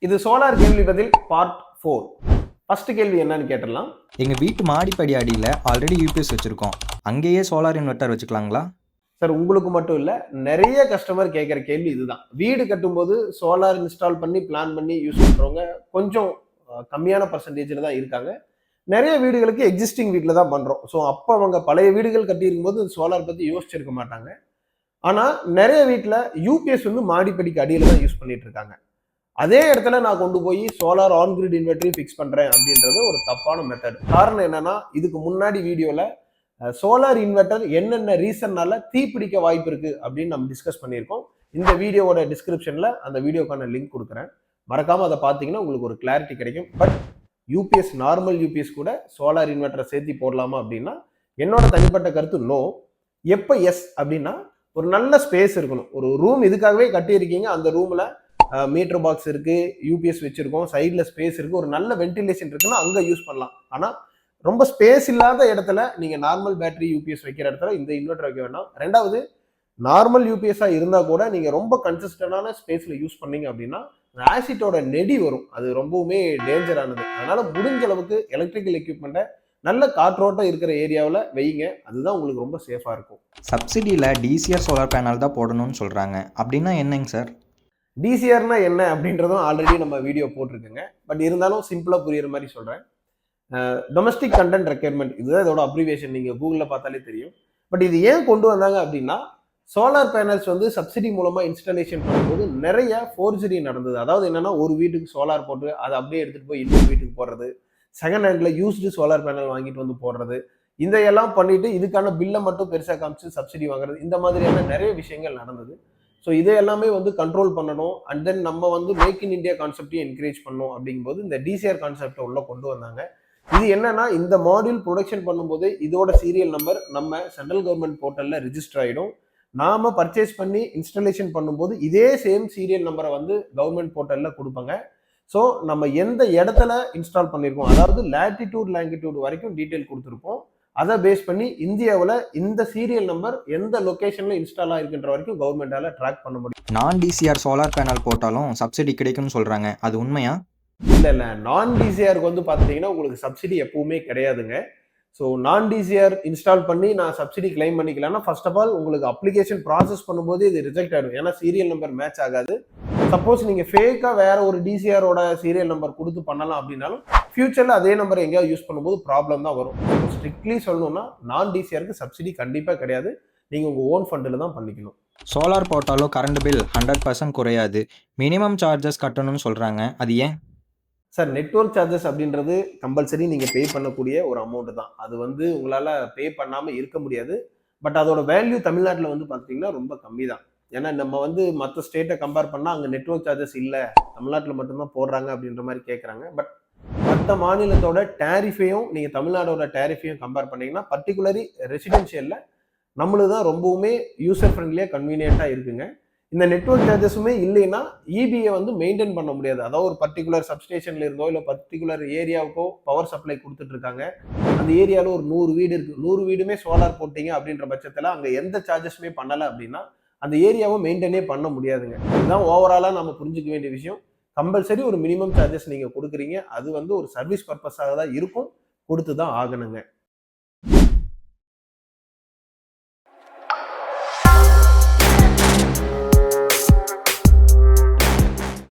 இது சோலார் கேள்வி பதில் பார்ட் 4. ஃபர்ஸ்ட் கேள்வி என்னன்னு கேட்டலாம். எங்கள் வீட்டு மாடிப்படி அடியில் ஆல்ரெடி யூபிஎஸ் வச்சுருக்கோம், அங்கேயே சோலார் இன்வெர்ட்டர் வச்சுக்கலாங்களா? சார், உங்களுக்கு மட்டும் இல்லை, நிறைய கஸ்டமர் கேட்குற கேள்வி இதுதான். வீடு கட்டும்போது சோலார் இன்ஸ்டால் பண்ணி பிளான் பண்ணி யூஸ் பண்ணுறவங்க கொஞ்சம் கம்மியான பர்சன்டேஜில் தான் இருக்காங்க. நிறைய வீடுகளுக்கு எக்ஸிஸ்டிங் வீட்டில் தான் பண்ணுறோம். ஸோ அப்போ அவங்க பழைய வீடுகள் கட்டியிருக்கும் போது சோலார் பற்றி யோசிச்சிருக்க மாட்டாங்க. ஆனால் நிறைய வீட்டில் யூபிஎஸ் வந்து மாடிப்படிக்கு அடியில் தான் யூஸ் பண்ணிட்டு இருக்காங்க. அதே இடத்துல நான் கொண்டு போய் சோலார் ஆன் கிரிட் இன்வெர்ட்டரையும் ஃபிக்ஸ் பண்ணுறேன் அப்படின்றது ஒரு தப்பான மெத்தட். காரணம் என்னன்னா, இதுக்கு முன்னாடி வீடியோவில் சோலார் இன்வெர்ட்டர் என்னென்ன ரீசன்னால தீப்பிடிக்க வாய்ப்பு இருக்கு அப்படின்னு நம்ம டிஸ்கஸ் பண்ணியிருக்கோம். இந்த வீடியோவோட டிஸ்கிரிப்ஷனில் அந்த வீடியோக்கான லிங்க் கொடுக்குறேன். மறக்காம அதை பார்த்தீங்கன்னா உங்களுக்கு ஒரு கிளாரிட்டி கிடைக்கும். பட் யூபிஎஸ், நார்மல் யூபிஎஸ் கூட சோலார் இன்வெர்ட்டரை சேர்த்து போடலாமா அப்படின்னா என்னோட தனிப்பட்ட கருத்து நோ. எப்போ எஸ் அப்படின்னா, ஒரு நல்ல ஸ்பேஸ் இருக்கணும். ஒரு ரூம் இதுக்காகவே கட்டியிருக்கீங்க, அந்த ரூமில் மீட்டர் பாக்ஸ் இருக்கு, யூபிஎஸ் வச்சிருக்கோம், சைடில் ஸ்பேஸ் இருக்கு, ஒரு நல்ல வென்டிலேஷன் இருக்குன்னா அங்கே யூஸ் பண்ணலாம். ஆனால் ரொம்ப ஸ்பேஸ் இல்லாத இடத்துல நீங்கள் நார்மல் பேட்டரி யூபிஎஸ் வைக்கிற இடத்துல இந்த இன்வெர்டர் வைக்க வேண்டாம். ரெண்டாவது, நார்மல் யூபிஎஸ்ஸாக இருந்தால் கூட நீங்கள் ரொம்ப கன்சிஸ்டண்டான ஸ்பேஸில் யூஸ் பண்ணீங்க அப்படின்னா ஆசிட்டோட நெடி வரும். அது ரொம்பவுமே டேஞ்சரானது. அதனால முடிஞ்ச அளவுக்கு எலக்ட்ரிக்கல் எக்யூப்மெண்ட்டை நல்ல காற்றோட்டம் இருக்கிற ஏரியாவில் வைங்க. அதுதான் உங்களுக்கு ரொம்ப சேஃபாக இருக்கும். சப்சிடியில் டிசிஆர் சோலார் பேனல் தான் போடணும்னு சொல்கிறாங்க, அப்படின்னா என்னங்க சார்? டிசிஆர்னா என்ன அப்படின்றதும் ஆல்ரெடி நம்ம வீடியோ போட்டிருக்குங்க. பட் இருந்தாலும் சிம்பிளாக புரியுற மாதிரி சொல்கிறேன். டொமஸ்டிக் கண்டென்ட் ரெக்யர்மெண்ட், இதுதான் இதோட அப்ரிவேஷன். நீங்கள் கூகுளில் பார்த்தாலே தெரியும். பட் இது ஏன் கொண்டு வந்தாங்க அப்படின்னா, சோலார் பேனல்ஸ் வந்து சப்சிடி மூலமாக இன்ஸ்டாலேஷன் பண்ணும்போது நிறைய ஃபோர்ஜரி நடந்தது. அதாவது என்னன்னா, ஒரு வீட்டுக்கு சோலார் போட்டு அதை அப்படியே எடுத்துகிட்டு போய் இன்னொரு வீட்டுக்கு போடுறது, second handle used solar panel வாங்கிட்டு வந்து போடுறது, இதையெல்லாம் பண்ணிட்டு இதுக்கான பில்லை மட்டும் பெருசாக காமிச்சு சப்சிடி வாங்குறது, இந்த மாதிரியான நிறைய விஷயங்கள் நடந்தது. ஸோ இதை எல்லாமே வந்து கண்ட்ரோல் பண்ணணும். அண்ட் தென் நம்ம வந்து மேக் இன் இந்தியா கான்செப்டையும் என்கரேஜ் பண்ணணும். அப்படிங்கும்போது இந்த டிசிஆர் கான்செப்டை உள்ள கொண்டு வந்தாங்க. இது என்னன்னா, இந்த மாடியூல் ப்ரொடக்ஷன் பண்ணும்போது இதோட சீரியல் நம்பர் நம்ம சென்ட்ரல் கவர்மெண்ட் போர்ட்டலில் ரிஜிஸ்டர் ஆகிடும். நாம பர்ச்சேஸ் பண்ணி இன்ஸ்டாலேஷன் பண்ணும்போது இதே சேம் சீரியல் நம்பரை வந்து கவர்மெண்ட் போர்ட்டலில் கொடுப்பாங்க. ஸோ நம்ம எந்த இடத்துல இன்ஸ்டால் பண்ணியிருக்கோம், அதாவது லேட்டிடியூட் லாங்கிடியூட் வரைக்கும் டீட்டெயில் கொடுத்துருப்போம். அதை பேஸ் பண்ணி இந்தியாவில் இந்த சீரியல் நம்பர் எந்த லொக்கேஷன்ல இன்ஸ்டால் ஆகிருக்கின்ற வரைக்கும் கவர்மெண்டால ட்ராக் பண்ண முடியும். நான் டிசிஆர் சோலார் பேனல் போட்டாலும் சப்சிடி கிடைக்கும்னு சொல்றாங்க, அது உண்மையா? இல்லை, நான் டிசிஆருக்கு வந்து பார்த்துட்டீங்கன்னா உங்களுக்கு சப்சிடி எப்பவுமே கிடையாதுங்க. ஸோ நான் டிசிஆர் இன்ஸ்டால் பண்ணி நான் சப்சிடி கிளைம் பண்ணிக்கலாம்னா, ஃபர்ஸ்ட் ஆஃப் ஆல் உங்களுக்கு அப்ளிகேஷன் ப்ராசஸ் பண்ணும்போது இது ரிஜெக்ட் ஆகிடும். ஏன்னா சீரியல் நம்பர் மேட்ச் ஆகாது. சப்போஸ் நீங்கள் ஃபேக்காக வேற ஒரு டிசிஆரோட சீரியல் நம்பர் கொடுத்து பண்ணலாம் அப்படின்னாலும் ஃபியூச்சரில் அதே நம்பர் எங்கேயாவது யூஸ் பண்ணும்போது ப்ராப்ளம் தான் வரும். ஸ்ட்ரிக்ட்லி சொல்லணும்னா நான் டிசிஆருக்கு சப்சிடி கண்டிப்பாக கிடையாது. நீங்கள் உங்கள் ஓன் ஃபண்டில் தான் பண்ணிக்கணும். சோலார் போட்டாலும் கரண்ட் பில் 100% குறையாது, மினிமம் சார்ஜஸ் கட்டணும்னு சொல்கிறாங்க, அது ஏன் சார்? நெட்வொர்க் சார்ஜஸ் அப்படின்றது கம்பல்சரி நீங்கள் பே பண்ணக்கூடிய ஒரு அமௌண்ட் தான். அது வந்து உங்களால் பே பண்ணாமல் இருக்க முடியாது. பட் அதோட வேல்யூ தமிழ்நாட்டில் வந்து பார்த்தீங்கன்னா ரொம்ப கம்மி தான். ஏன்னா நம்ம வந்து மற்ற ஸ்டேட்டை கம்பேர் பண்ணால் அங்கே நெட்வொர்க் சார்ஜஸ் இல்லை, தமிழ்நாட்டில் மட்டும்தான் போடுறாங்க அப்படின்ற மாதிரி கேட்குறாங்க. பட் மற்ற மாநிலத்தோட டேரிஃபையும் நீங்கள் தமிழ்நாடோட டேரிஃபையும் கம்பேர் பண்ணிங்கன்னா, பர்டிகுலரி ரெசிடென்ஷியலில் நம்மளுக்கு தான் ரொம்பவுமே யூசர் ஃப்ரெண்ட்லியாக கன்வீனியண்ட்டாக இருக்குங்க. இந்த நெட்வொர்க் சார்ஜஸுமே இல்லைன்னா இபியை வந்து மெயின்டைன் பண்ண முடியாது. அதாவது ஒரு பர்டிகுலர் சப்ஸ்டேஷன்ல இருந்தோ இல்லை பர்டிகுலர் ஏரியாவுக்கோ பவர் சப்ளை கொடுத்துட்டு இருக்காங்க. அந்த ஏரியாவில் ஒரு 100 வீடு இருக்கு, 100 வீடுமே சோலார் போட்டீங்க அப்படின்ற பட்சத்தில் அங்கே எந்த சார்ஜஸுமே பண்ணலை அப்படின்னா அந்த ஏரியாவை மெயின்டைனே பண்ண முடியாதுங்க. இதுதான் ஓவராலாக நம்ம புரிஞ்சுக்க வேண்டிய விஷயம். கம்பல்சரி ஒரு மினிமம் சார்ஜஸ் நீங்கள் கொடுக்குறீங்க, அது வந்து ஒரு சர்வீஸ் பர்பஸாக தான் இருக்கும், கொடுத்து தான் ஆகணுங்க.